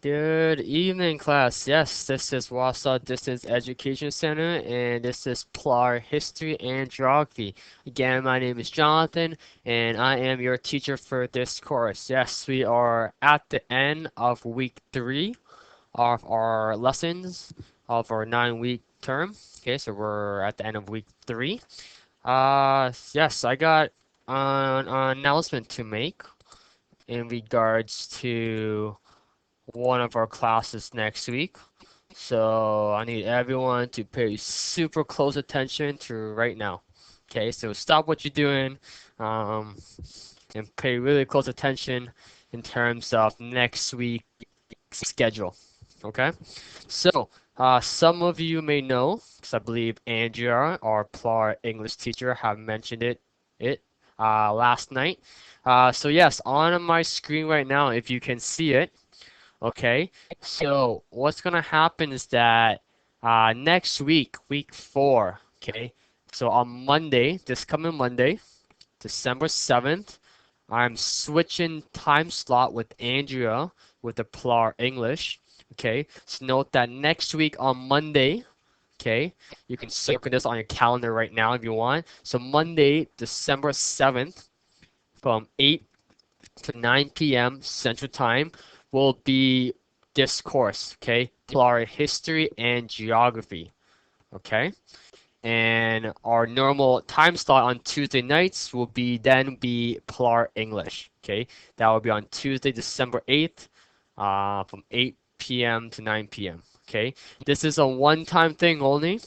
Good evening, class. Yes, this is Warsaw Distance Education Center, and this is PLAR History and Geography. Again, my name is Jonathan, and I am your teacher for this course. Yes, we are at the end of week 3 of our lessons of our 9-week term. Okay, so we're at the end of week 3. Yes, I got an announcement to make in regards to one of our classes next week. So I need everyone to pay super close attention to right now. Okay, so stop what you're doing um, and pay really close attention in terms of next week's schedule. Okay, so some of you may know, because I believe Andrea, our PLAR English teacher, have mentioned it last night. So yes, on my screen right now, if you can see it. Okay, so what's gonna happen is that next week, week 4, okay, so on Monday, this coming Monday, December 7th, I'm switching time slot with Andrea with the PLAR English. Okay, so note that next week on Monday, okay, you can circle this on your calendar right now if you want. So Monday, December 7th, from 8 to 9 p.m. Central Time will be this course, okay? PLAR History and Geography, okay? And our normal time slot on Tuesday nights will be PLAR English, okay? That will be on Tuesday, December 8th, from 8 p.m. to 9 p.m., okay? This is a one-time thing only,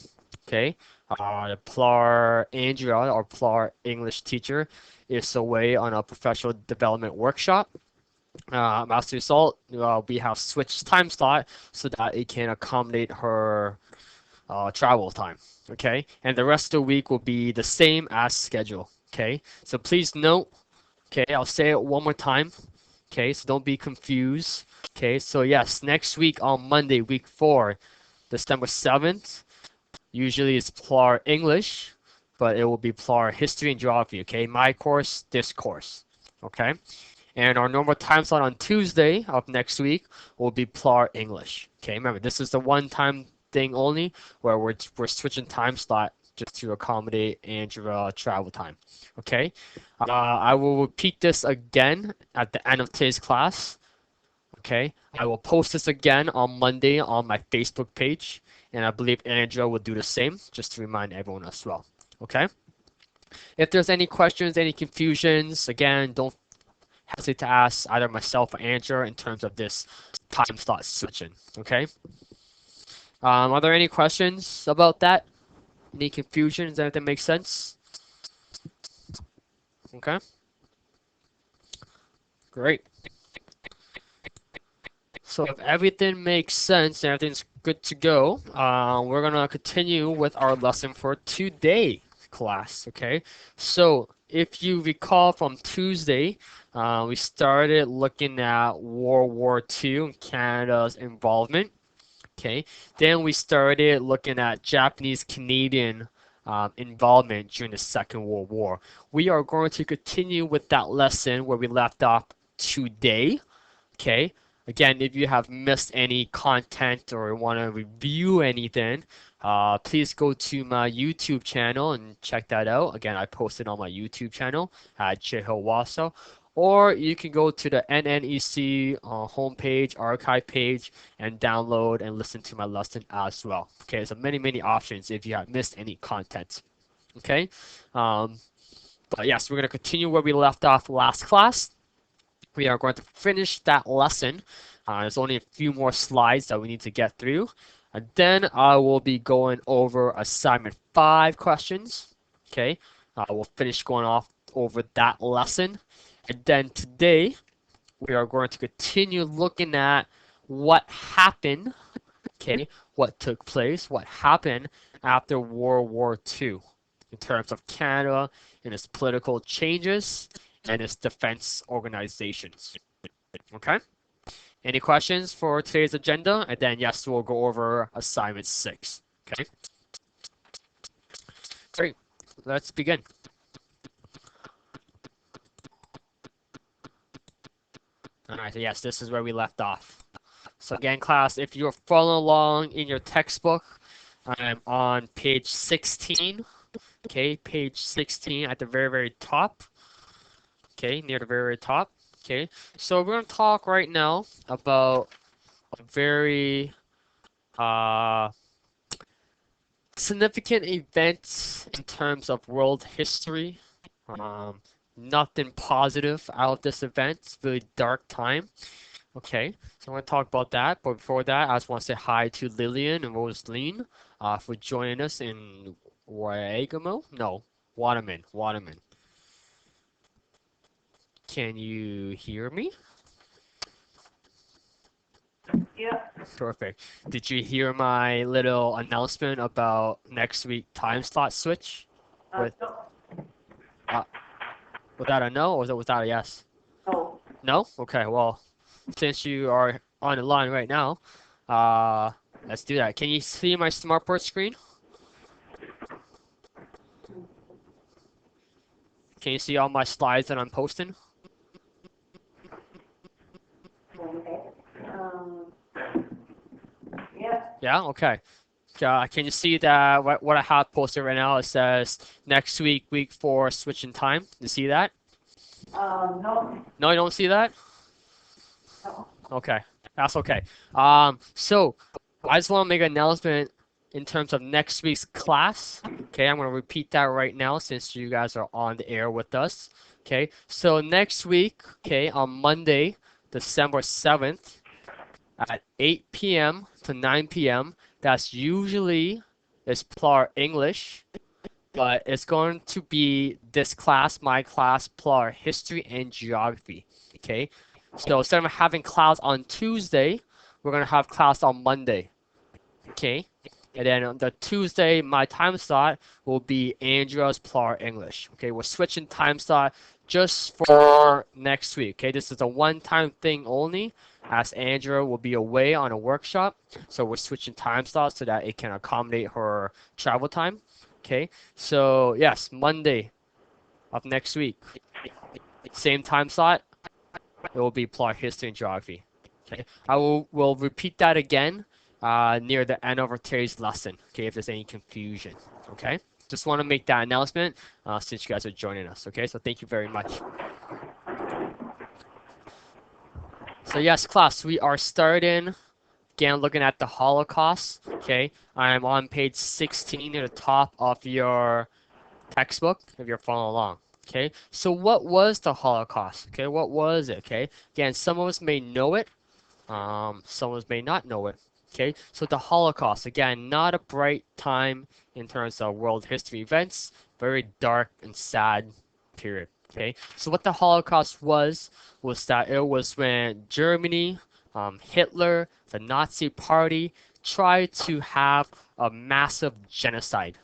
okay? The PLAR Andrea, our PLAR English teacher, is away on a professional development workshop. As a result, we have switched time slot so that it can accommodate her travel time. Okay, and the rest of the week will be the same as schedule. Okay, so please note. Okay, I'll say it one more time. Okay, so don't be confused. Okay, so yes, next week on Monday, week 4, December 7th, usually it's PLAR English, but it will be PLAR History and Geography. Okay, my course, this course. Okay. And our normal time slot on Tuesday of next week will be PLAR English. Okay, remember this is the one-time thing only where we're switching time slot just to accommodate Andrea travel time. Okay, I will repeat this again at the end of today's class. Okay, I will post this again on Monday on my Facebook page, and I believe Andrea will do the same just to remind everyone as well. Okay, if there's any questions, any confusions, again, don't hesitate to ask either myself or Andrew in terms of this time slot switching. Okay. Are there any questions about that? Any confusions? Anything make sense? Okay. Great. So if everything makes sense and everything's good to go, we're gonna continue with our lesson for today class. Okay. So if you recall from Tuesday, we started looking at World War II and Canada's involvement. Okay, then we started looking at Japanese-Canadian involvement during the Second World War. We are going to continue with that lesson where we left off today. Okay, again, if you have missed any content or want to review anything, please go to my YouTube channel and check that out. Again, I posted on my YouTube channel at HisGeo, or you can go to the NNEC homepage, archive page, and download and listen to my lesson as well. Okay, so many options if you have missed any content. Okay, but yes, we're going to continue where we left off last class. We are going to finish that lesson. There's only a few more slides that we need to get through. And then I will be going over assignment 5 questions. Okay, we'll finish going off over that lesson. And then today, we are going to continue looking at what happened, okay, what took place, what happened after World War II in terms of Canada and its political changes and its defense organizations. Okay? Any questions for today's agenda? And then, yes, we'll go over assignment 6. Okay? Great. Let's begin. All right, so yes, this is where we left off. So again, class, if you're following along in your textbook, I'm on page 16. Okay, page 16 at the very, very top. Okay, near the very, very top. Okay, so we're going to talk right now about a very uh, significant event in terms of world history. Um, Nothing positive out of this event. It's a really dark time. Okay, so I'm going to talk about that. But before that, I just want to say hi to Lillian and Rosaline for joining us in Wagamamo? No, Waterman. Waterman. Can you hear me? Yeah. Perfect. Did you hear my little announcement about next week time slot switch? With No. uh, was that a no or was that a yes? No. No? Okay, well, since you are on the line right now, uh, let's do that. Can you see my smartboard screen? Can you see all my slides that I'm posting? Okay. Yeah. Yeah, okay. Can you see that what I have posted right now? It says next week, week 4, switch in time. You see that? No. No, you don't see that? No. Okay, that's okay. So I just want to make an announcement in terms of next week's class. Okay, I'm going to repeat that right now since you guys are on the air with us. Okay, so next week, okay, on Monday, December 7th at 8 p.m. to 9 p.m., that's usually is PLAR English, but it's going to be this class, my class, PLAR History and Geography. Okay, so instead of having class on Tuesday, we're gonna have class on Monday. Okay, and then on the Tuesday, my time slot will be Andrea's PLAR English. Okay, we're switching time slot just for next week. Okay, this is a one-time thing only, as Andrea will be away on a workshop, so we're switching time slots so that it can accommodate her travel time. Okay, so yes, Monday of next week, same time slot. It will be plot history and geography. Okay, will repeat that again near the end of today's lesson. Okay, if there's any confusion. Okay, just want to make that announcement since you guys are joining us. Okay, so thank you very much. So yes, class, we are starting again looking at the Holocaust. Okay, I'm on page 16 at the top of your textbook if you're following along. Okay, so what was the Holocaust? Okay, what was it? Okay, again, some of us may know it, some of us may not know it. Okay, so the Holocaust, again, not a bright time in terms of world history events, very dark and sad period. Okay, so what the Holocaust was that it was when Germany, Hitler, the Nazi Party tried to have a massive genocide.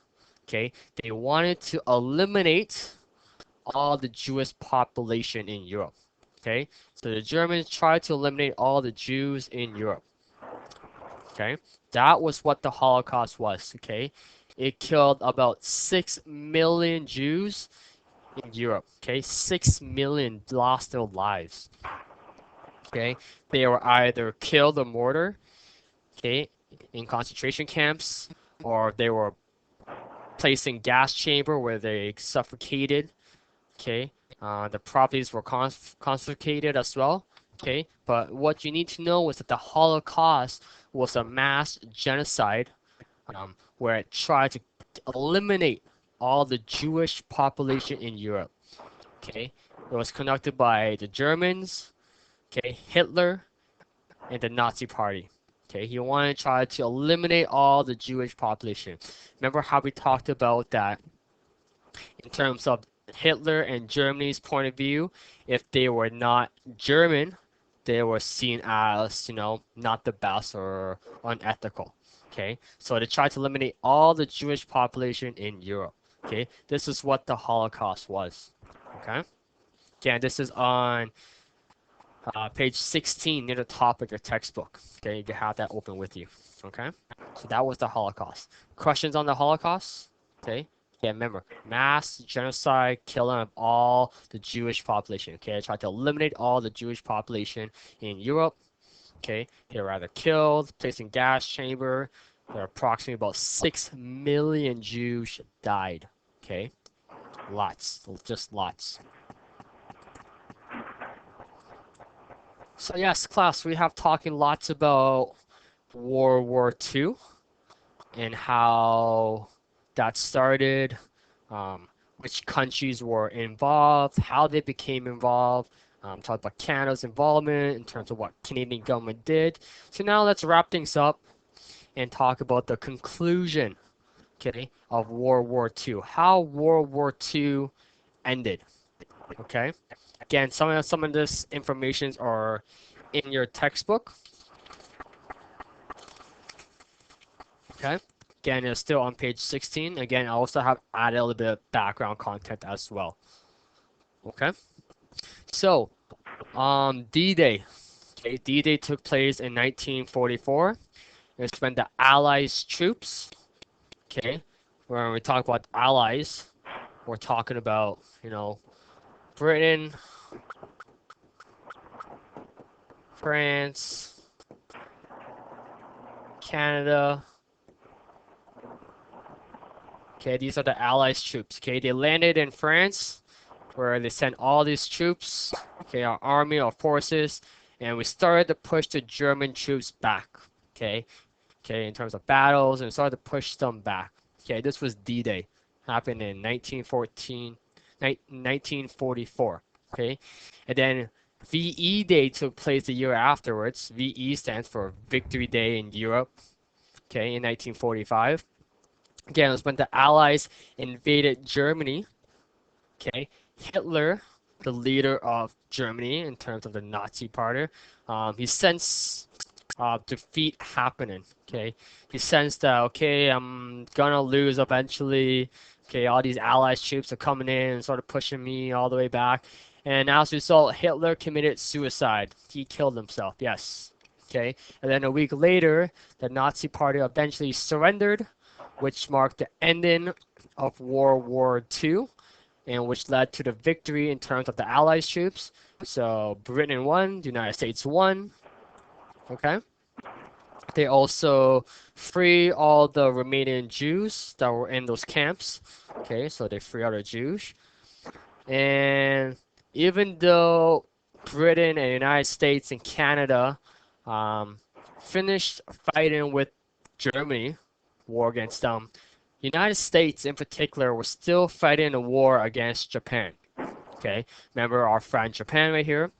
Okay, they wanted to eliminate all the Jewish population in Europe. Okay, so the Germans tried to eliminate all the Jews in Europe. Okay, that was what the Holocaust was. Okay, it killed about 6 million Jews in Europe. Okay, 6 million lost their lives. Okay, they were either killed or murdered. Okay, in concentration camps, or they were placed in gas chamber where they suffocated. Okay, the properties were confiscated as well. Okay, but what you need to know is that the Holocaust was a mass genocide where it tried to eliminate all the Jewish population in Europe. Okay, it was conducted by the Germans, okay, Hitler, and the Nazi Party. Okay, he wanted to try to eliminate all the Jewish population. Remember how we talked about that in terms of Hitler and Germany's point of view, if they were not German, they were seen as, not the best or unethical. Okay, so they tried to eliminate all the Jewish population in Europe. Okay, this is what the Holocaust was. Okay, again, this is on page 16 near the top of your textbook. Okay, you can have that open with you. Okay, so that was the Holocaust. Questions on the Holocaust? Okay, yeah, remember, mass genocide, killing of all the Jewish population. Okay, I tried to eliminate all the Jewish population in Europe. Okay, they were either killed, placed in gas chamber. There are approximately about 6 million Jews died. Okay, lots, just lots. So yes, class, we have talking lots about World War II and how that started, which countries were involved, how they became involved. Talk about Canada's involvement in terms of what Canadian government did. So now let's wrap things up and talk about the conclusion, okay, of World War II. How World War II ended. Okay. Again, some of this information are in your textbook. Okay. Again, it's still on page 16. Again, I also have added a little bit of background content as well. Okay. So, D-Day. Okay, D-Day took place in 1944. It's when the Allies troops, okay, when we talk about Allies, we're talking about, Britain, France, Canada. Okay, these are the Allies troops. Okay, they landed in France, where they sent all these troops, okay, our army, our forces, and we started to push the German troops back. Okay, in terms of battles, and started to push them back. Okay, this was D-Day, happened in 1944. Okay, and then VE Day took place the year afterwards. VE stands for Victory Day in Europe. Okay, in 1945. Again, it was when the Allies invaded Germany. Okay, Hitler, the leader of Germany in terms of the Nazi Party, he sensed defeat happening. Okay, he sensed that okay, I'm gonna lose eventually. Okay, all these Allies troops are coming in and sort of pushing me all the way back. And as a result, Hitler committed suicide. He killed himself. Yes. Okay, and then a week later, the Nazi Party eventually surrendered, which marked the ending of World War II, and which led to the victory in terms of the Allies troops. So Britain won, the United States won. Okay. They also free all the remaining Jews that were in those camps. Okay, so they free all the Jews. And even though Britain and the United States and Canada um, finished fighting with Germany, war against them, the United States in particular was still fighting a war against Japan. Okay, remember our friend Japan right here?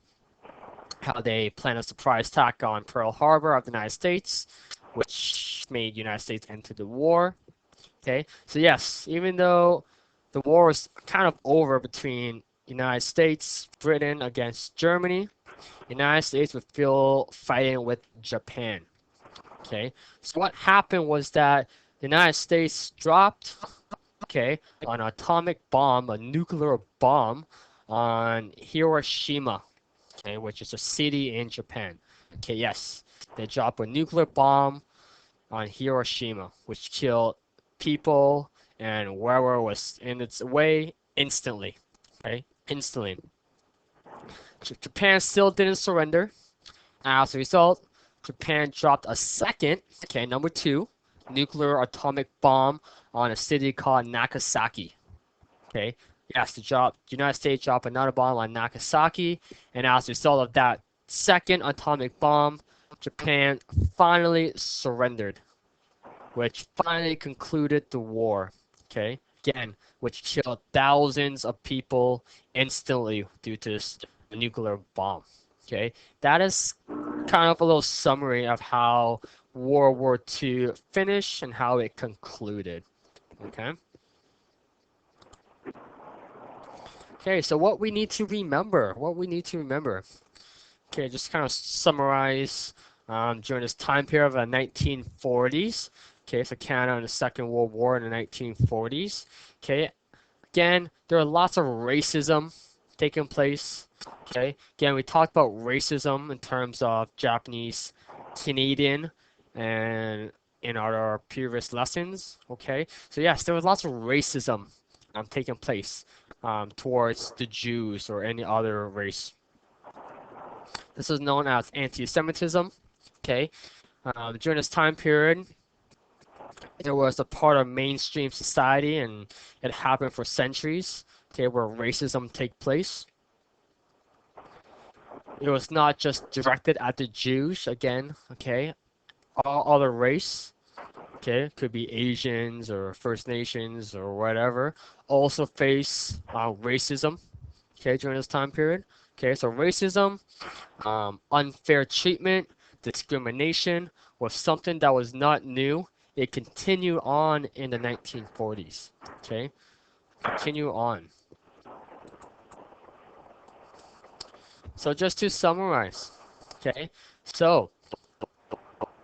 How they planned a surprise attack on Pearl Harbor of the United States, which made the United States enter the war. Okay, so yes, even though the war was kind of over between United States, Britain against Germany, United States was still fighting with Japan. Okay, so what happened was that the United States dropped, okay, an atomic bomb, a nuclear bomb, on Hiroshima, okay, which is a city in Japan. Okay, yes, they dropped a nuclear bomb on Hiroshima, which killed people and wherever was in its way instantly. Okay, instantly. Japan still didn't surrender. As a result, Japan dropped a second, okay, number two, nuclear atomic bomb on a city called Nagasaki. Okay, yes, the United States dropped another bomb on Nagasaki, and as a result of that second atomic bomb, Japan finally surrendered, which finally concluded the war. Okay, again, which killed thousands of people instantly due to this nuclear bomb. Okay, that is kind of a little summary of how World War II finished and how it concluded. Okay. Okay, so what we need to remember. Okay, just kind of summarize during this time period of the 1940s. Okay, so Canada and the Second World War in the 1940s. Okay, again, there are lots of racism taking place. Okay, again, we talked about racism in terms of Japanese, Canadian, and in our previous lessons. Okay, so yes, there was lots of racism taking place towards the Jews or any other race. This is known as anti-Semitism. Okay, during this time period, it was a part of mainstream society, and it happened for centuries. Okay, where racism take place. It was not just directed at the Jews again. Okay, all other race. Okay, could be Asians or First Nations or whatever, also face racism. Okay, during this time period. Okay, so racism, unfair treatment, discrimination was something that was not new. It continued on in the 1940s. Okay, continue on. So just to summarize, okay, so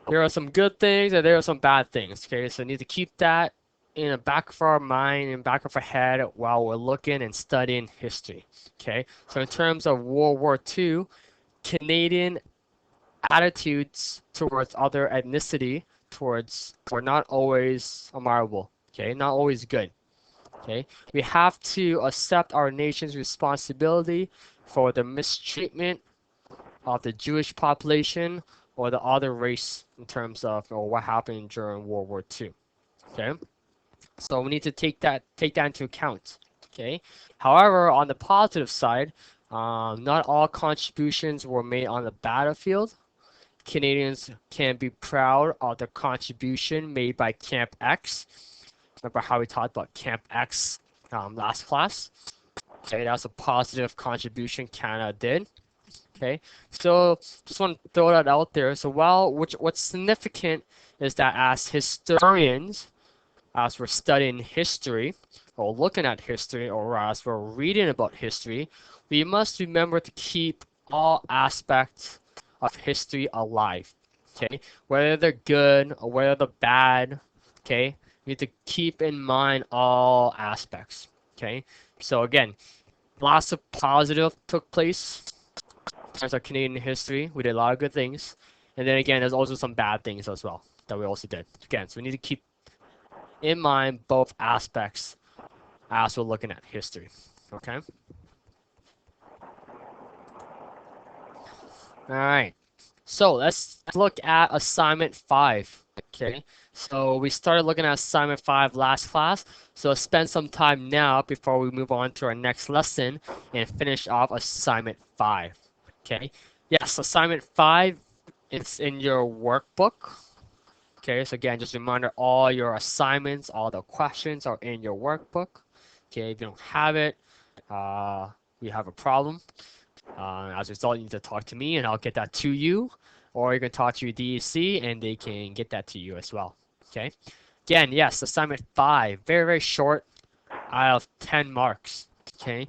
there are some good things and there are some bad things. Okay, so we need to keep that in the back of our mind and back of our head while we're looking and studying history. Okay, so in terms of World War II, Canadian attitudes towards other ethnicity towards were not always admirable. Okay, not always good. Okay, we have to accept our nation's responsibility for the mistreatment of the Jewish population or the other race in terms of what happened during World War II. Okay, so we need to take that into account. Okay, however, on the positive side, not all contributions were made on the battlefield. Canadians can be proud of the contribution made by Camp X. Remember how we talked about Camp X last class? Okay, that's a positive contribution Canada did. Okay, so just want to throw that out there. So what's significant is that as historians, as we're studying history or looking at history or as we're reading about history, we must remember to keep all aspects of history alive. Okay, whether they're good or whether they're bad. Okay, we need to keep in mind all aspects. Okay, so again, lots of positive took place in terms of Canadian history. We did a lot of good things, and then again, there's also some bad things as well that we also did. Again, so we need to keep in mind both aspects as we're looking at history. Okay. All right. So let's look at assignment 5. Okay. So we started looking at assignment 5 last class. So let's spend some time now before we move on to our next lesson and finish off assignment 5. Okay. Yes, assignment 5 is in your workbook. Okay, so again, just a reminder, all your assignments, all the questions are in your workbook. Okay, if you don't have it, we have a problem. As a result, you need to talk to me and I'll get that to you, or you can talk to your DEC and they can get that to you as well. Okay, again, yes, assignment 5, very, very short, out of 10 marks. Okay,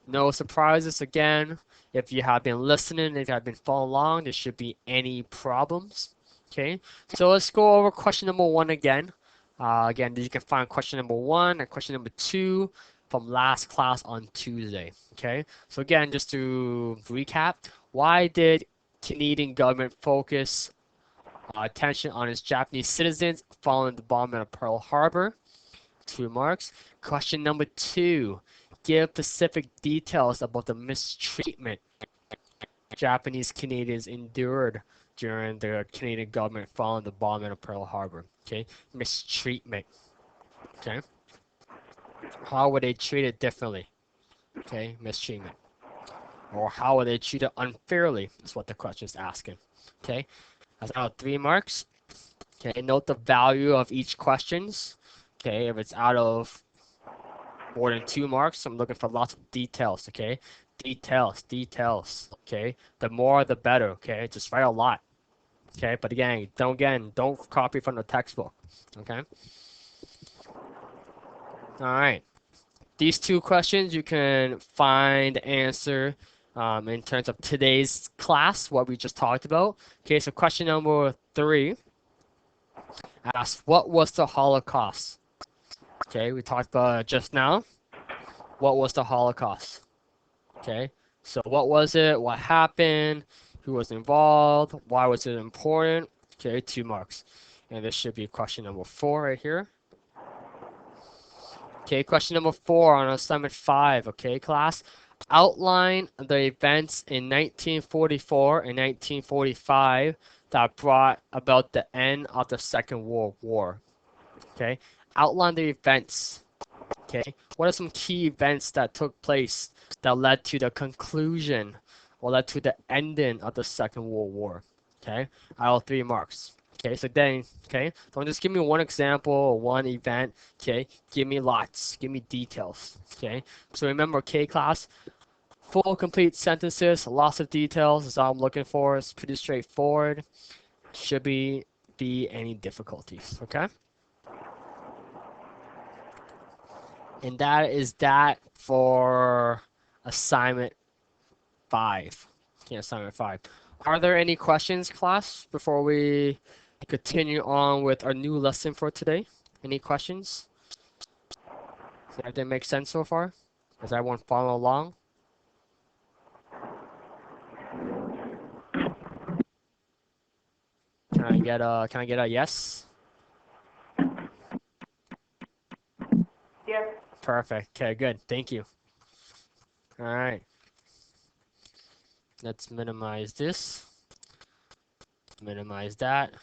no surprises again. If you have been listening, if you have been following along, there should be any problems. Okay, so let's go over question number 1 again. Again, you can find question number 1 and question number 2 from last class on Tuesday. Okay, so again, just to recap, why did Canadian government focus attention on its Japanese citizens following the bombing of Pearl Harbor? 2 marks. Question number 2, give specific details about the mistreatment Japanese Canadians endured during the Canadian government following the bombing of Pearl Harbor. Okay, mistreatment. Okay, how were they treated differently? Okay, mistreatment. Or how were they treated unfairly? Is what the question is asking. Okay, that's out of 3 marks. Okay, note the value of each questions. Okay, if it's out of more than 2 marks, I'm looking for lots of details. Okay, details. Okay, the more the better. Okay, just write a lot. Okay, but don't copy from the textbook. Okay. All right. These 2 questions you can find the answer in terms of today's class, what we just talked about. Okay, so question number 3 asks, what was the Holocaust? Okay, we talked about it just now. What was the Holocaust? Okay, so what was it? What happened? Who was involved? Why was it important? Okay, 2 marks. And this should be question number 4 right here. Okay, question number 4 on assignment 5. Okay, class. Outline the events in 1944 and 1945 that brought about the end of the Second World War. Okay, outline the events. Okay, what are some key events that took place that led to the conclusion or led to the ending of the Second World War? Okay, I have 3 marks. Okay, so then, okay, don't just give me one example or one event. Okay, give me lots, give me details. Okay, so remember, K class, full complete sentences, lots of details is all I'm looking for. It's pretty straightforward. Should be any difficulties. Okay. And that is that for assignment 5. Okay, assignment 5. Are there any questions, class, before we continue on with our new lesson for today? Any questions? Does everything make sense so far? Does everyone follow along? Can I get a yes? Yes. Perfect. Okay, good. Thank you. All right. Let's minimize this. Minimize that.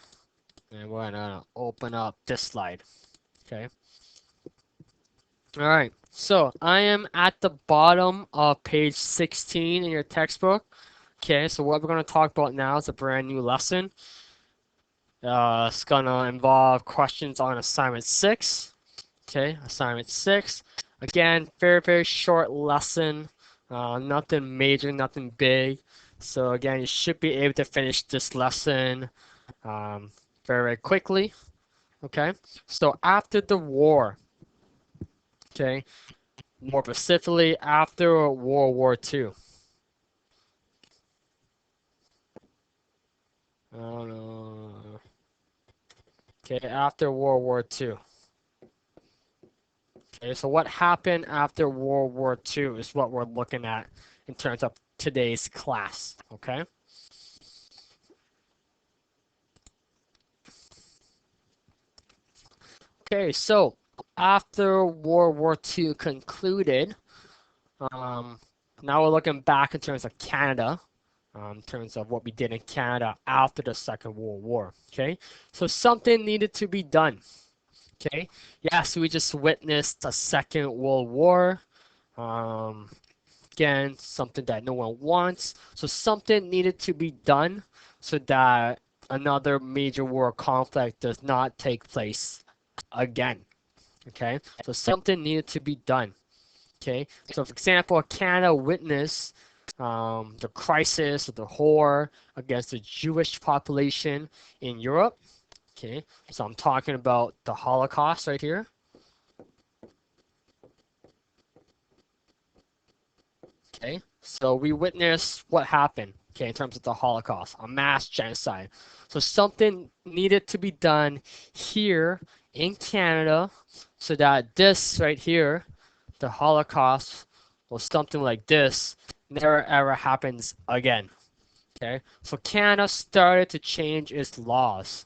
And we're gonna open up this slide. Okay. All right, so I am at the bottom of page 16 in your textbook. Okay, so what we're going to talk about now is a brand new lesson. It's going to involve questions on assignment 6. Okay, assignment 6. Again, very, very short lesson. Nothing major, nothing big. So again, you should be able to finish this lesson very, very quickly. Okay, so after the war, okay, more specifically after World War II. Oh no. Okay, after World War II. Okay, so what happened after World War II is what we're looking at in terms of today's class. Okay. Okay, so after World War II concluded, um, now we're looking back in terms of Canada, in terms of what we did in Canada after the Second World War. Okay, so something needed to be done. Okay, yes, we just witnessed a Second World War. Um, Again, something that no one wants. So something needed to be done so that another major war conflict does not take place again. Okay, so something needed to be done. Okay, so for example, Canada witnessed the crisis or the horror against the Jewish population in Europe. Okay, so I'm talking about the Holocaust right here. Okay, so we witnessed what happened, okay, in terms of the Holocaust, a mass genocide. So something needed to be done here in Canada so that this right here, the Holocaust, or something like this, never ever happens again. Okay, so Canada started to change its laws.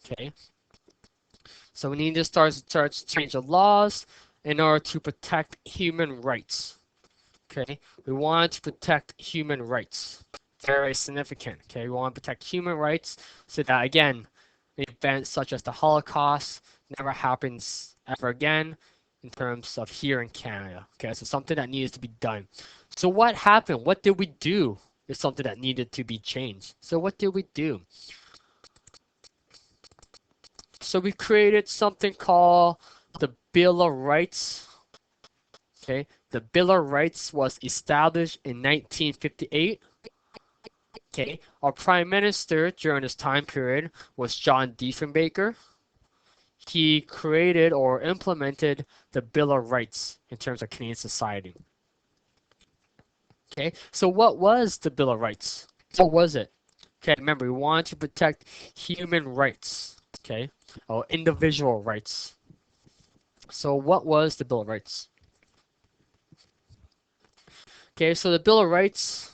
Okay, so we need to start to change the laws in order to protect human rights. Okay, we want to protect human rights. Very significant. Okay, we want to protect human rights so that again, events such as the Holocaust never happens ever again in terms of here in Canada. Okay, so something that needs to be done. So what happened? What did we do? Is something that needed to be changed. So what did we do? So we created something called the Bill of Rights. Okay, the Bill of Rights was established in 1958. Okay, our Prime Minister during this time period was John Diefenbaker. He created or implemented the Bill of Rights in terms of Canadian society. Okay, so what was the Bill of Rights? What was it? Okay, remember, we want to protect human rights, okay, or individual rights. So what was the Bill of Rights? Okay, so the Bill of Rights,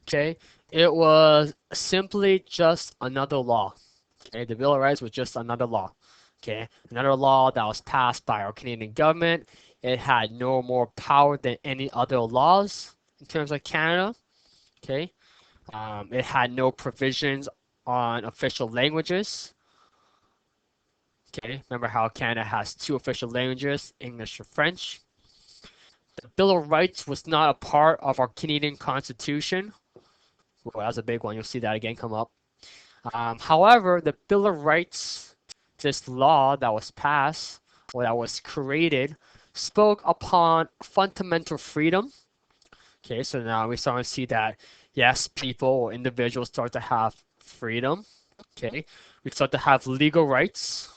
okay, it was simply just another law. Okay, the Bill of Rights was just another law. Okay, another law that was passed by our Canadian government. It had no more power than any other laws in terms of Canada. Okay, it had no provisions on official languages. Okay, remember how Canada has two official languages, English and French. The Bill of Rights was not a part of our Canadian Constitution. Well, that's a big one. You'll see that again come up. However, the Bill of Rights, this law that was passed or that was created, spoke upon fundamental freedom. Okay, so now we start to see that yes, people or individuals start to have freedom. Okay, we start to have legal rights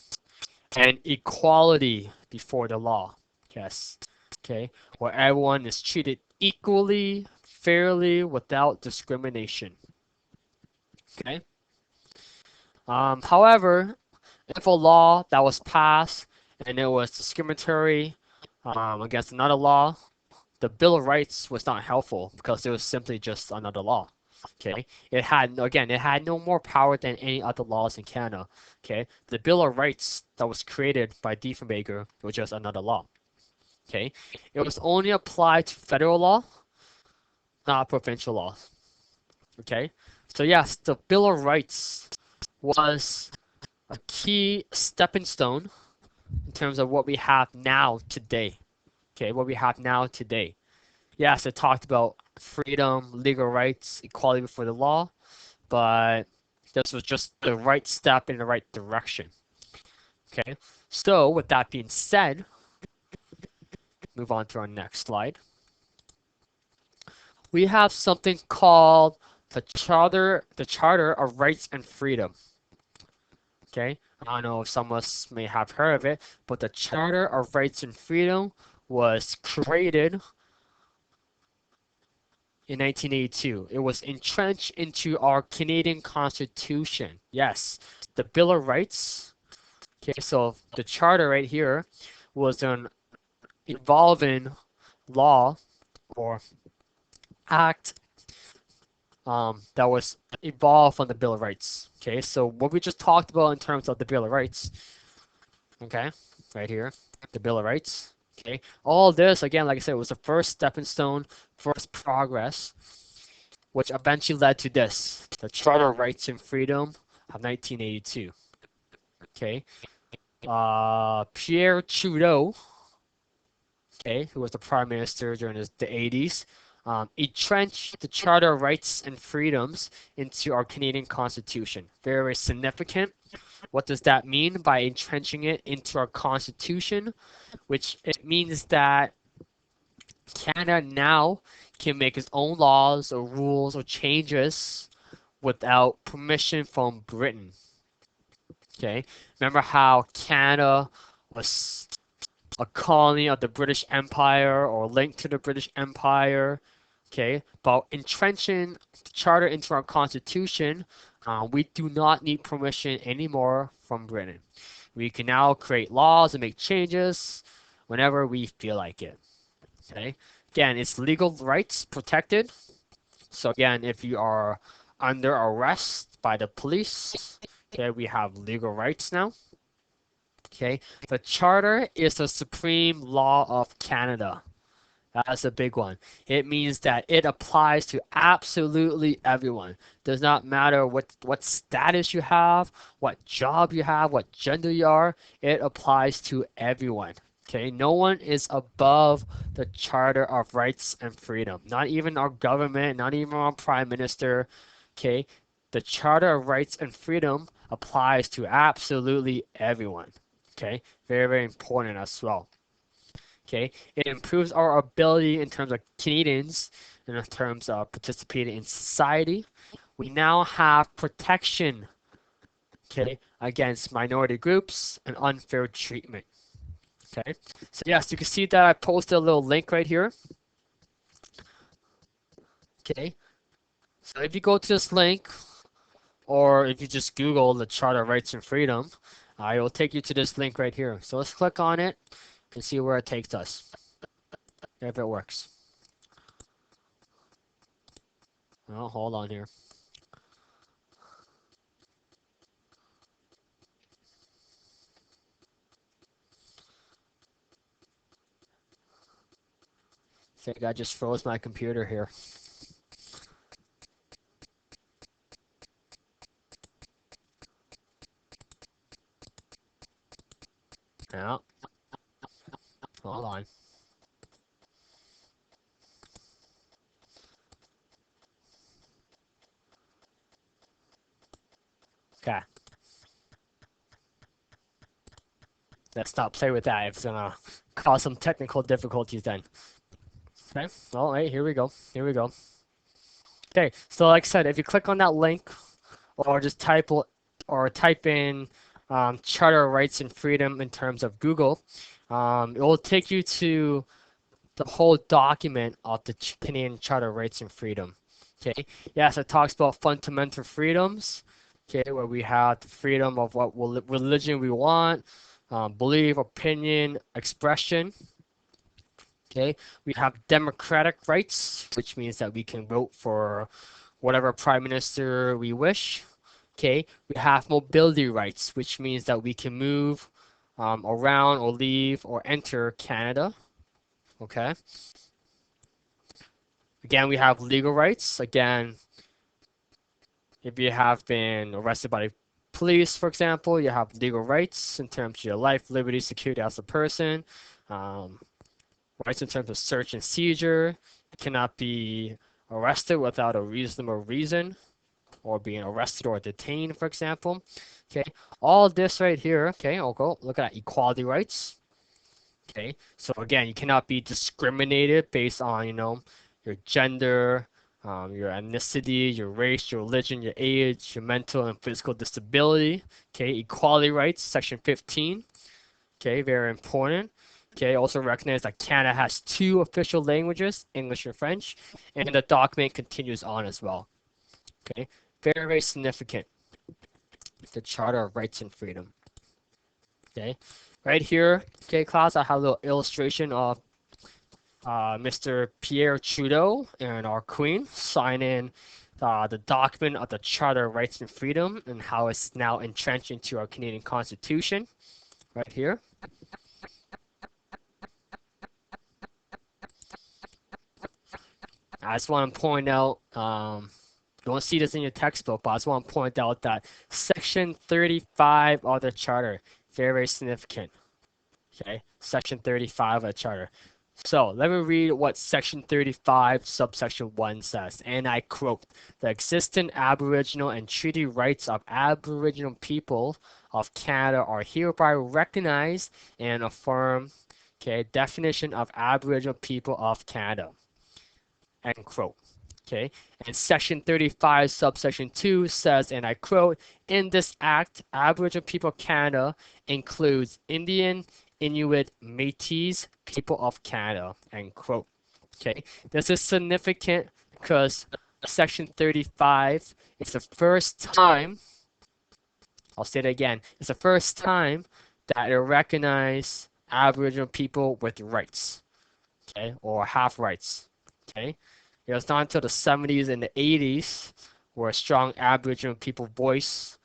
and equality before the law. Yes, okay, where everyone is treated equally, fairly, without discrimination. Okay. However, if a law that was passed and it was discriminatory against another law, the Bill of Rights was not helpful because it was simply just another law. Okay, it had no more power than any other laws in Canada. Okay, the Bill of Rights that was created by Diefenbaker was just another law. Okay, it was only applied to federal law, not provincial law. Okay, so yes, the Bill of Rights was a key stepping stone in terms of what we have now today. Okay, what we have now today. Yes, it talked about freedom, legal rights, equality before the law, but this was just the right step in the right direction. Okay, so with that being said, move on to our next slide. We have something called the Charter of Rights and Freedom. Okay, I don't know if some of us may have heard of it, but the Charter of Rights and Freedom was created in 1982. It was entrenched into our Canadian Constitution. Yes, the Bill of Rights. Okay, so the charter right here was an evolving law or act that was evolved from the Bill of Rights. Okay, so what we just talked about in terms of the Bill of Rights, okay, right here, the Bill of Rights. Okay, all this again, like I said, was the first stepping stone, first progress, which eventually led to this, the Charter of Rights and Freedom of 1982. Okay, Pierre Trudeau, okay, who was the prime minister during the 80s, entrenched the Charter of Rights and Freedoms into our Canadian Constitution. Very, very significant. What does that mean by entrenching it into our Constitution? Which it means that Canada now can make its own laws or rules or changes without permission from Britain. Okay, remember how Canada was a colony of the British Empire or linked to the British Empire? Okay, but entrenching the charter into our constitution, we do not need permission anymore from Britain. We can now create laws and make changes whenever we feel like it. Okay, again, it's legal rights protected. So again, if you are under arrest by the police, okay, we have legal rights now. Okay, the charter is the supreme law of Canada. That's a big one. It means that it applies to absolutely everyone. Does not matter what status you have, what job you have, what gender you are. It applies to everyone. Okay, no one is above the Charter of Rights and Freedom. Not even our government, not even our prime minister. Okay, the Charter of Rights and Freedom applies to absolutely everyone. Okay, very, very important as well. Okay, it improves our ability in terms of Canadians, in terms of participating in society. We now have protection, okay, against minority groups and unfair treatment. Okay, so yes, you can see that I posted a little link right here. Okay, so if you go to this link, or if you just Google the Charter of Rights and Freedom, it will take you to this link right here. So let's click on it and see where it takes us, if it works. Oh, hold on here. I think I just froze my computer here. Yeah, hold on. Okay, let's not play with that. It's gonna cause some technical difficulties then. Okay, all right, here we go. Here we go. Okay, so like I said, if you click on that link or just type in Charter of Rights and Freedom in terms of Google, it will take you to the whole document of the Canadian Charter of Rights and Freedom. Okay, yes, it talks about fundamental freedoms. Okay, where we have the freedom of what religion we want, belief, opinion, expression. Okay, we have democratic rights, which means that we can vote for whatever prime minister we wish. Okay, we have mobility rights, which means that we can move around or leave or enter Canada. Okay, again, we have legal rights. Again, if you have been arrested by the police, for example, you have legal rights in terms of your life, liberty, security as a person. Um, Rights in terms of search and seizure. You cannot be arrested without a reasonable reason or being arrested or detained, for example. Okay, all this right here. Okay, I'll go look at equality rights. Okay, so again, you cannot be discriminated based on, your gender, your ethnicity, your race, your religion, your age, your mental and physical disability. Okay, equality rights, section 15. Okay, very important. Okay, also recognize that Canada has two official languages, English and French, and the document continues on as well. Okay, very, very significant. The Charter of Rights and Freedom. Okay, right here, okay, class, I have a little illustration of Mr. Pierre Trudeau and our Queen signing the document of the Charter of Rights and Freedom and how it's now entrenched into our Canadian Constitution. Right here. I just want to point out, you don't see this in your textbook, but I just want to point out that Section 35 of the Charter, very, very significant. Okay, Section 35 of the Charter. So let me read what Section 35, subsection 1 says, and I quote, "The existing Aboriginal and treaty rights of Aboriginal people of Canada are hereby recognized and affirmed." Okay, definition of Aboriginal people of Canada. End quote. Okay, and Section 35, subsection 2 says, and I quote, "In this act, Aboriginal people of Canada includes Indian, Inuit, Métis, people of Canada," end quote. Okay, this is significant because Section 35 is the first time, I'll say it again, it's the first time that it recognized Aboriginal people with rights, okay, or have rights, okay. It was not until the 70s and the 80s where a strong Aboriginal people voice,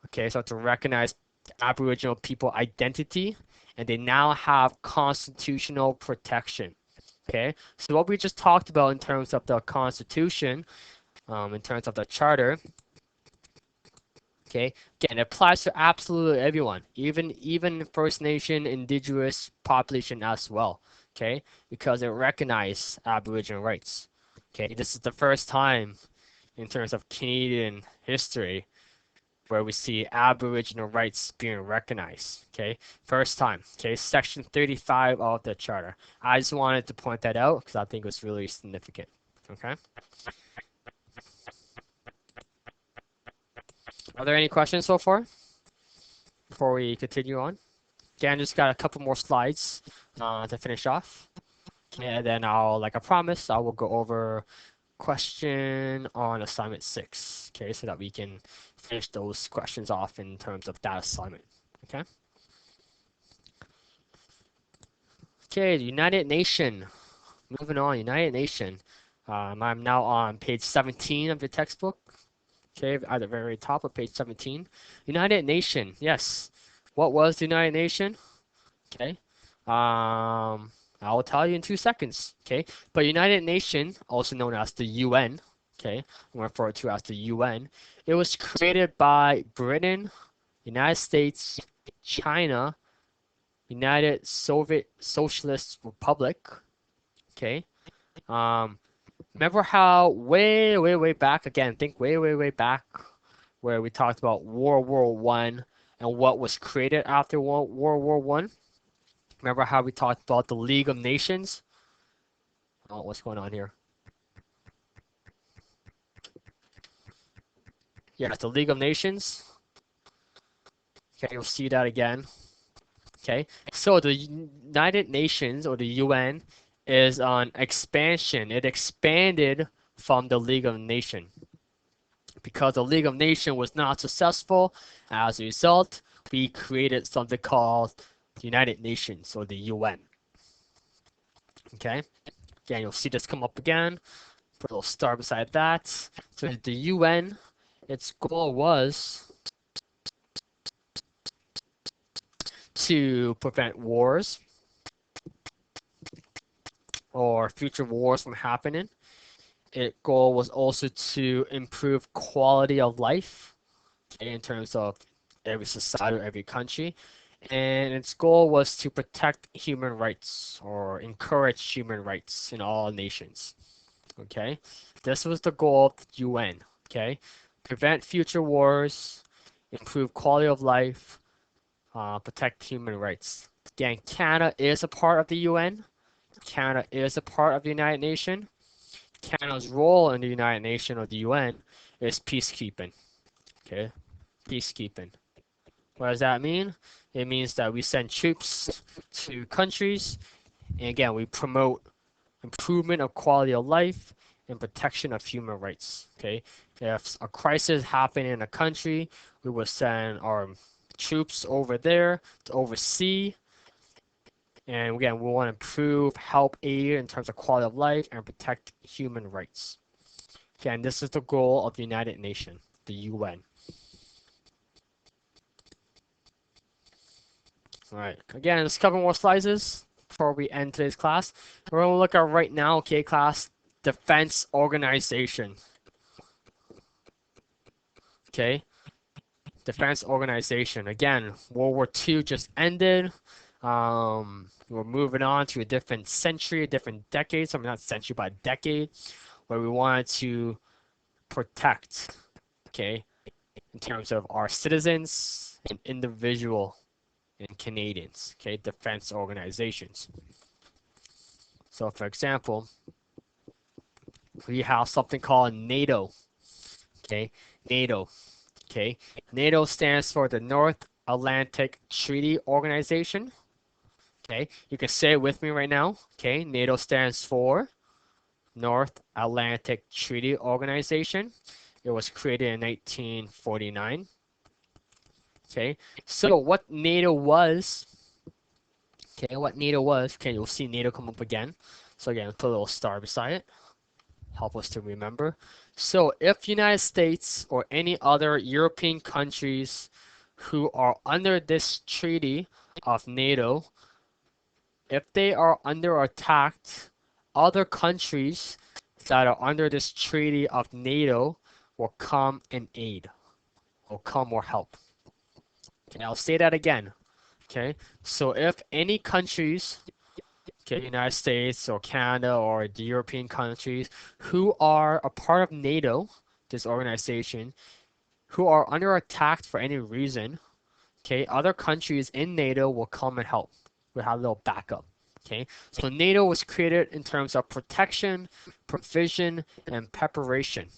okay, so to recognize Aboriginal people identity, and they now have constitutional protection. Okay, so what we just talked about in terms of the Constitution, in terms of the Charter, okay, again, it applies to absolutely everyone, even First Nation, Indigenous population as well. Okay, because it recognizes Aboriginal rights. Okay, this is the first time in terms of Canadian history where we see Aboriginal rights being recognized. Okay, first time. Okay, Section 35 of the Charter. I just wanted to point that out because I think it was really significant. Okay, are there any questions so far before we continue on? Again, just got a couple more slides to finish off. Okay, and then like I promised, I will go over question on assignment 6. Okay, so that we can finish those questions off in terms of that assignment. Okay. Okay, the United Nation. Moving on, United Nation. I'm now on page 17 of your textbook. Okay, at the very top of page 17. United Nation. Yes. What was the United Nation? Okay. I will tell you in 2 seconds. Okay. But United Nation, also known as the UN. Okay. I'm referred to as the UN. It was created by Britain, United States, China, United Soviet Socialist Republic. Okay. Um, Remember how way back again? Think way back, where we talked about World War One and what was created after World War One. Remember how we talked about the League of Nations? Oh, what's going on here? Yeah, the League of Nations. Okay, you'll see that again. Okay, so the United Nations or the UN is on expansion. It expanded from the League of Nations because the League of Nations was not successful. As a result, we created something called the United Nations or the UN. Okay, again, you'll see this come up again. Put a little star beside that. So the UN, its goal was to prevent wars or future wars from happening. Its goal was also to improve quality of life in terms of every society or every country. And its goal was to protect human rights or encourage human rights in all nations. Okay, this was the goal of the UN. Okay, prevent future wars, improve quality of life, protect human rights. Again, Canada is a part of the UN. Canada is a part of the United Nations. Canada's role in the United Nations or the UN is peacekeeping. Okay, peacekeeping. What does that mean? It means that we send troops to countries, and again, we promote improvement of quality of life and protection of human rights. Okay, if a crisis happened in a country, we will send our troops over there to oversee. And again, we want to improve, help aid in terms of quality of life and protect human rights. Again, this is the goal of the United Nations, the UN. All right. Again, let's cover more slides before we end today's class. We're going to look at right now, okay, class, defense organization. Okay, defense organization. Again, World War II just ended. We're moving on to a different century, a different decade. So I mean, not century, but decade, where we wanted to protect, okay, in terms of our citizens and individual and Canadians, okay, defense organizations. So for example, we have something called NATO, okay, NATO, okay. NATO stands for the North Atlantic Treaty Organization, okay. You can say it with me right now, okay. NATO stands for North Atlantic Treaty Organization. It was created in 1949. Okay, so what NATO was, okay, you'll see NATO come up again. So again, put a little star beside it, help us to remember. So if United States or any other European countries who are under this treaty of NATO, if they are under attack, other countries that are under this treaty of NATO will come and aid, will come or help. Okay, I'll say that again. Okay, so if any countries, okay, United States or Canada or the European countries who are a part of NATO, this organization, who are under attack for any reason, okay, other countries in NATO will come and help. We'll have a little backup. Okay, so NATO was created in terms of protection, provision, and preparation.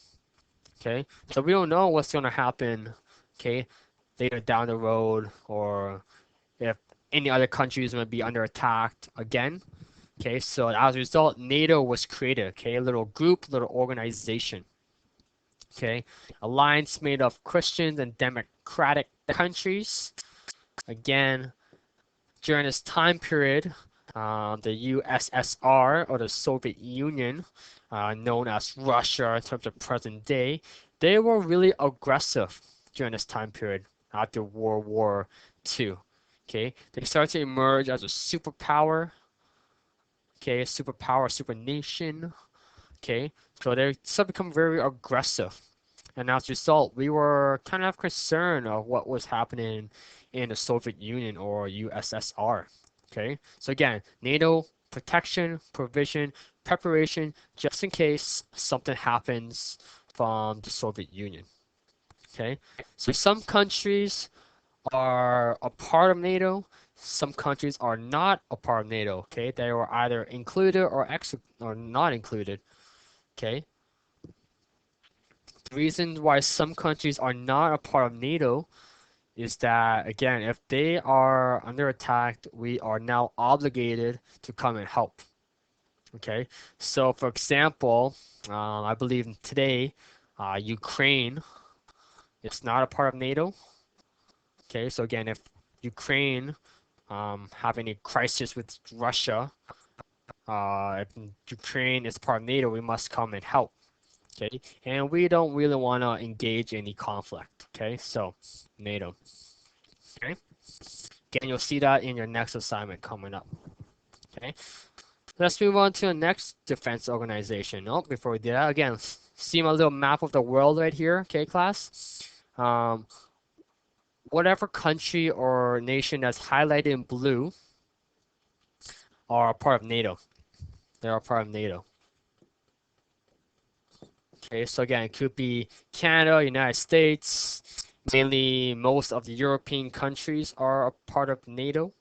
Okay, so we don't know what's going to happen, okay, later down the road, or if any other countries might be under attack again. Okay, so as a result, NATO was created. Okay, a little group, little organization. Okay, alliance made of Christians and democratic countries. Again, during this time period, the USSR or the Soviet Union, known as Russia in terms of present day, they were really aggressive during this time period after World War II. Okay, they started to emerge as a superpower. Okay, a superpower, super nation. Okay, so they started to become very aggressive. And as a result, we were kind of concerned of what was happening in the Soviet Union or USSR. Okay, so again, NATO protection, provision, preparation, just in case something happens from the Soviet Union. Okay, so some countries are a part of NATO. Some countries are not a part of NATO. Okay, they were either included or not included. Okay, the reason why some countries are not a part of NATO is that, again, if they are under attack, we are now obligated to come and help. Okay, so for example, I believe today, Ukraine is not a part of NATO. Okay, so again, if Ukraine have any crisis with Russia, if Ukraine is part of NATO, we must come and help. Okay, and we don't really want to engage in any conflict. Okay, so NATO. Okay, again, you'll see that in your next assignment coming up. Okay, let's move on to the next defense organization. Oh, before we do that, again, see my little map of the world right here. Okay, class. Um, whatever country or nation that's highlighted in blue are a part of NATO. They're a part of NATO. Okay, so again, it could be Canada, United States, mainly most of the European countries are a part of NATO.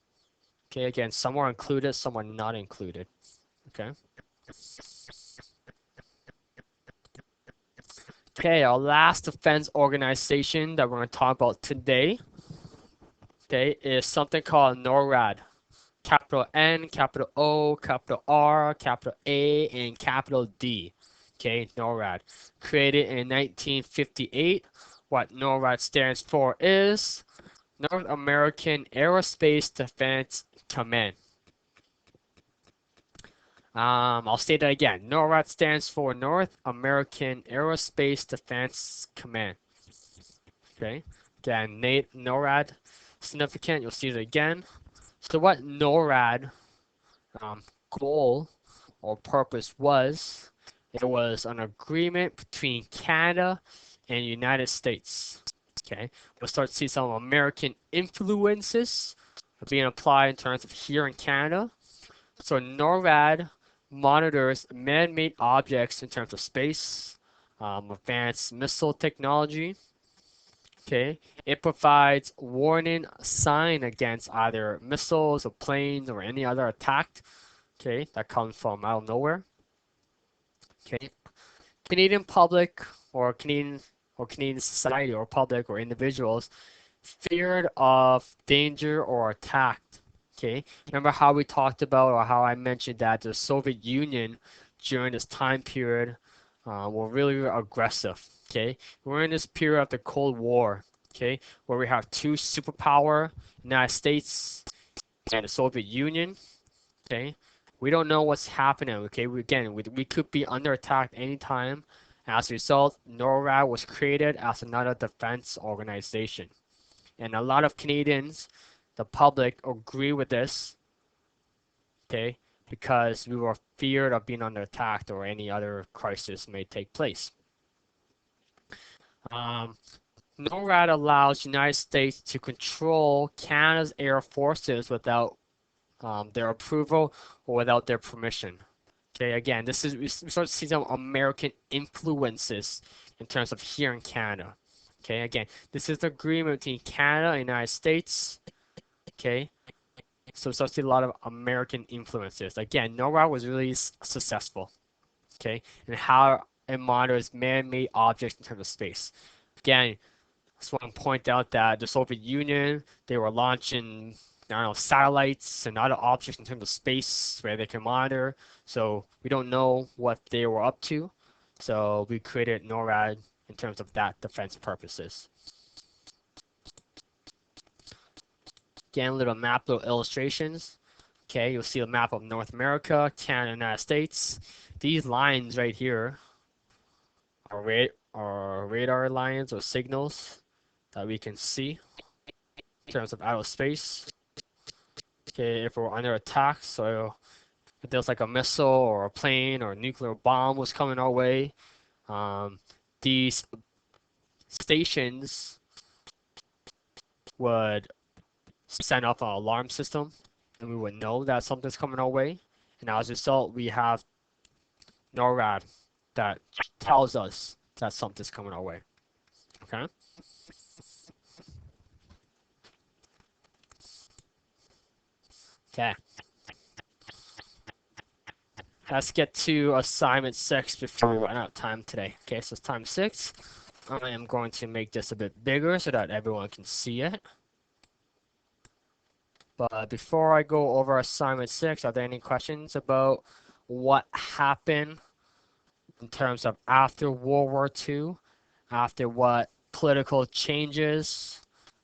Okay, again, some are included, some are not included. Okay. Okay, our last defense organization that we're going to talk about today, okay, is something called NORAD. Capital N, capital O, capital R, capital A, and capital D. Okay, NORAD. Created in 1958. What NORAD stands for is North American Aerospace Defense Command. I'll say that again. NORAD stands for North American Aerospace Defense Command. Okay, again, NORAD significant. You'll see it again. So what NORAD goal or purpose was, it was an agreement between Canada and United States. Okay, we'll start to see some American influences being applied in terms of here in Canada. So NORAD monitors man-made objects in terms of space, advanced missile technology. Okay, it provides warning sign against either missiles or planes or any other attack. Okay, that comes from out of nowhere. Okay, Canadian public or Canadian society or public or individuals feared of danger or attack. Okay, remember how we talked about or how I mentioned that the Soviet Union during this time period were really aggressive. Okay, we're in this period of the Cold War. Okay, where we have two superpower, United States and the Soviet Union. Okay, we don't know what's happening. Okay, we could be under attack anytime. As a result, NORAD was created as another defense organization. And a lot of Canadians, the public, agree with this, okay, because we were feared of being under attack or any other crisis may take place. NORAD allows United States to control Canada's air forces without their approval or without their permission. Okay, again, we start to see some American influences in terms of here in Canada. Okay, again, this is the agreement between Canada and the United States. Okay, so we start to see a lot of American influences. Again, NORAD was really successful. Okay, and how it monitors man-made objects in terms of space. Again, I just want to point out that the Soviet Union, they were launching, I don't know, satellites and other objects in terms of space where they can monitor. So we don't know what they were up to. So we created NORAD in terms of that defense purposes. Again, little map, little illustrations. Okay, you'll see a map of North America, Canada, and United States. These lines right here are radar lines or signals that we can see in terms of outer space. Okay, if we're under attack, so if there's like a missile or a plane or a nuclear bomb was coming our way, these stations would set off an alarm system, and we would know that something's coming our way. And as a result, we have NORAD that tells us that something's coming our way. Okay. Okay. Let's get to assignment 6 before we run out of time today. Okay, so it's time 6. I am going to make this a bit bigger so that everyone can see it. But before I go over assignment 6, are there any questions about what happened in terms of after World War II, after what political changes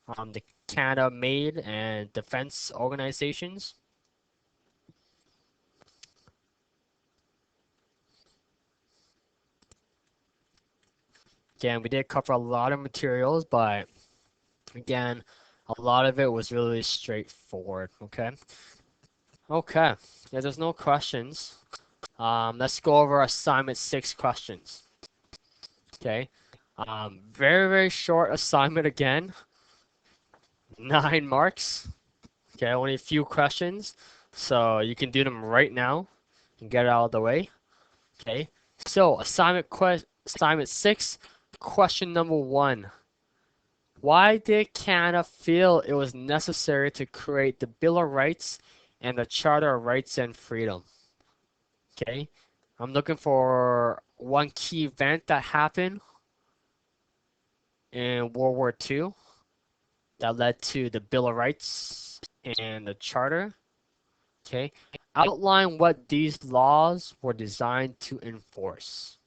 the Canada made and defense organizations? Again, we did cover a lot of materials, but again, a lot of it was really straightforward. Okay. Okay. Yeah, there's no questions. Let's go over assignment 6 questions. Okay. Very, very short assignment again. 9 marks. Okay, only a few questions. So you can do them right now and get it out of the way. Okay. So assignment 6, question number 1. Why did Canada feel it was necessary to create the Bill of Rights and the Charter of Rights and Freedom? Okay. I'm looking for one key event that happened in World War II that led to the Bill of Rights and the Charter. Okay. Outline what these laws were designed to enforce.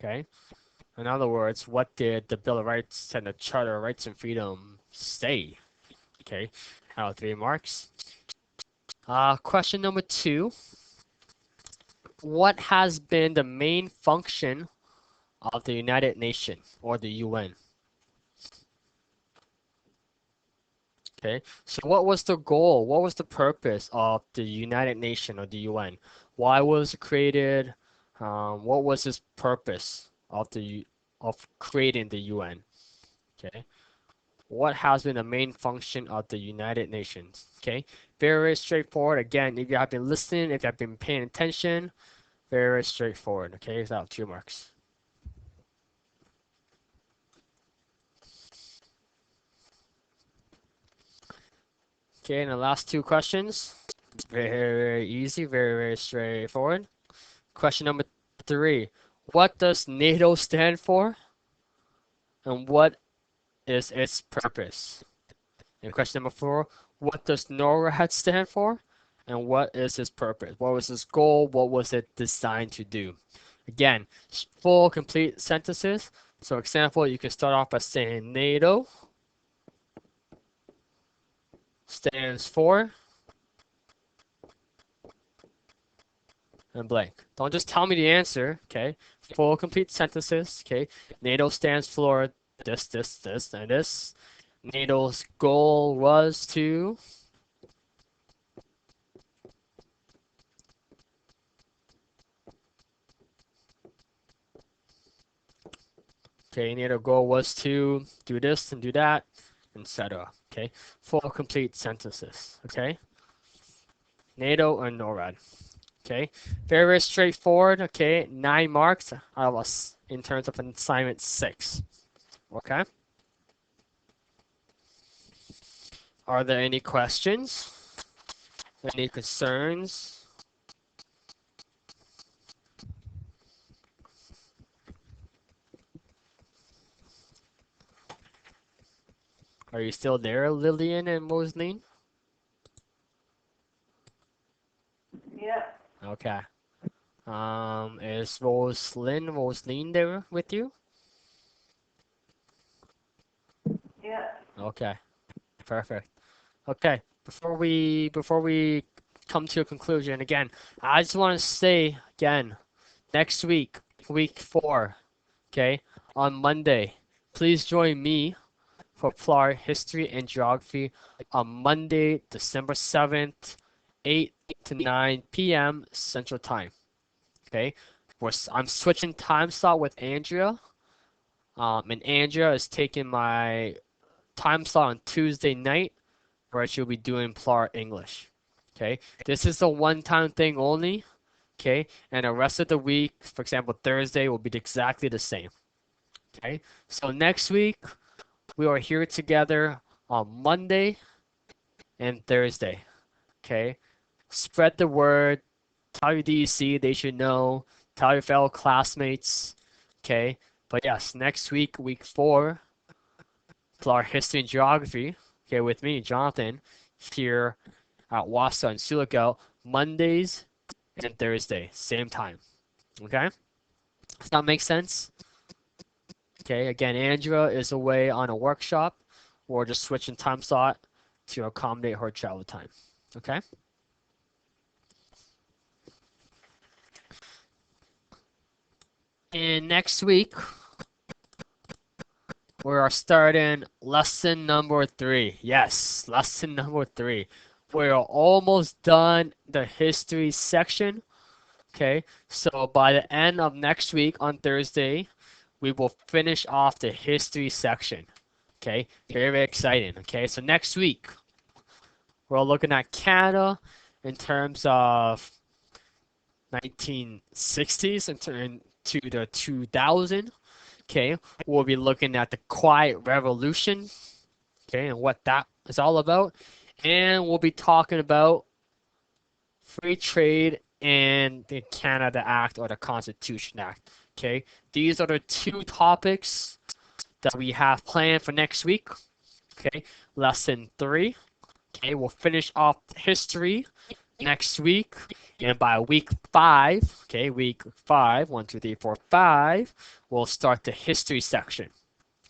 Okay. In other words, what did the Bill of Rights and the Charter of Rights and Freedom say? Okay. Out of 3 marks. Question number 2. What has been the main function of the United Nations or the UN? Okay, so what was the goal? What was the purpose of the United Nations or the UN? Why was it created? What was its purpose of creating the UN? Okay, what has been the main function of the United Nations? Okay, very, very straightforward. Again, if you have been listening, if you have been paying attention, very, very straightforward. Okay, so 2 marks. Okay, and the last 2 questions. Very, very easy, very, very straightforward. Question number 3. What does NATO stand for? And what is its purpose? And question number 4. What does NORAD stand for? And what is its purpose? What was its goal? What was it designed to do? Again, full complete sentences. So example, you can start off by saying NATO stands for and blank. Don't just tell me the answer, okay? Full complete sentences, okay? NATO stands for this, this, this, and this. NATO's goal was to. Okay, NATO goal was to do this and do that, etc. Okay, full complete sentences. Okay, NATO and NORAD. Okay, very, very straightforward. Okay, 9 marks out of us in terms of assignment 6. Okay, are there any questions? Any concerns? Are you still there, Lillian and Moslene? Yeah, Okay. Is Moslene there with you? yeah. Okay, perfect. Okay, before we come to a conclusion again, I just want to say again, next week, week 4, okay, on Monday, please join me for PLAR History and Geography on Monday, December 7th, 8 to 9 p.m. Central Time. Okay, I'm switching time slot with Andrea. And Andrea is taking my time slot on Tuesday night where she'll be doing PLAR English. Okay, this is a one-time thing only. Okay, and the rest of the week, for example, Thursday will be exactly the same. Okay, so next week we are here together on Monday and Thursday. Okay, spread the word. Tell your DEC they should know. Tell your fellow classmates. Okay, but yes, next week, week 4, for our history and geography. Okay, with me, Jonathan, here at Wassa and Sulaco, Mondays and Thursday, same time. Okay, does that make sense? Okay, again, Andrea is away on a workshop. We're just switching time slot to accommodate her travel time. Okay. And next week, we are starting lesson number 3. Yes, lesson number 3. We're almost done the history section. Okay, so by the end of next week on Thursday, we will finish off the history section. Okay, very, very exciting. Okay, so next week, we're looking at Canada in terms of 1960s into the 2000. Okay, we'll be looking at the Quiet Revolution, okay, and what that is all about. And we'll be talking about free trade and the Canada Act or the Constitution Act. Okay, these are the 2 topics that we have planned for next week. Okay, lesson 3. Okay, we'll finish off history next week, and by week 5, okay, week 5, 1, 2, 3, 4, 5, we'll start the history section.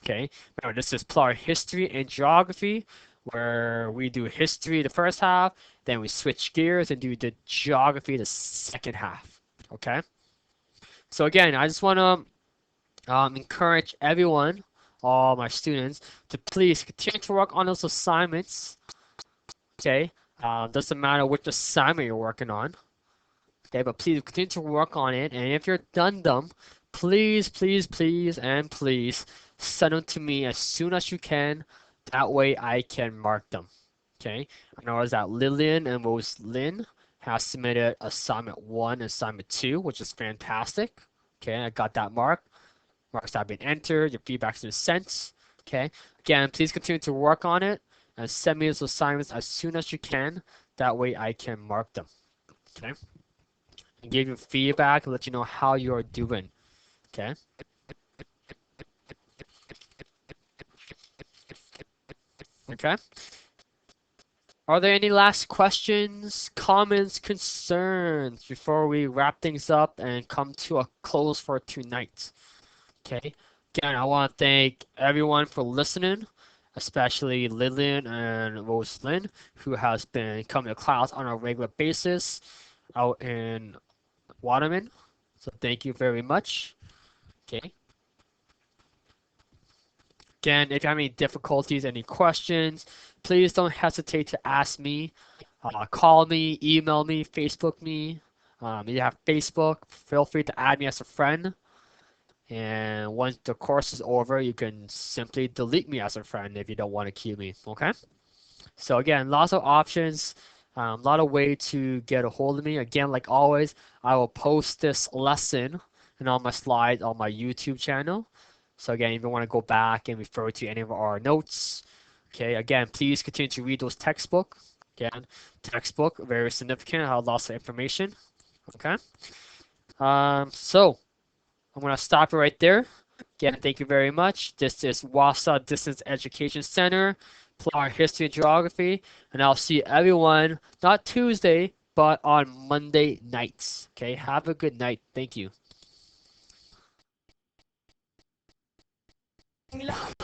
Okay, remember this is PLAR history and geography, where we do history the first half, then we switch gears and do the geography the second half. Okay, so again, I just want to encourage everyone, all my students, to please continue to work on those assignments. Okay, doesn't matter which assignment you're working on. Okay, but please continue to work on it. And if you're done them, please, please, please, and please send them to me as soon as you can. That way I can mark them. Okay, I noticed that Lillian and Roslyn have submitted assignment 1 and assignment 2, which is fantastic. Okay, I got that mark. Marks have been entered. Your feedback's been sent. Okay, again, please continue to work on it and send me those assignments as soon as you can. That way I can mark them. Okay, and give you feedback and let you know how you are doing. Okay. Okay. Are there any last questions, comments, concerns before we wrap things up and come to a close for tonight? Okay. Again, I want to thank everyone for listening, especially Lillian and Roslyn, who has been coming to class on a regular basis out in Waterman. So thank you very much. Okay. Again, if you have any difficulties, any questions, please don't hesitate to ask me. Call me, email me, Facebook me. If you have Facebook, feel free to add me as a friend. And once the course is over, you can simply delete me as a friend if you don't want to keep me. Okay? So again, lots of options, a lot of way to get a hold of me. Again, like always, I will post this lesson and all my slides on my YouTube channel. So again, if you want to go back and refer to any of our notes, okay, again, please continue to read those textbook. Again, textbook, very significant, have lots of information. Okay. So I'm gonna stop it right there. Again, thank you very much. This is Wassa Distance Education Center, PLAR History and Geography, and I'll see everyone not Tuesday, but on Monday nights. Okay, have a good night. Thank you.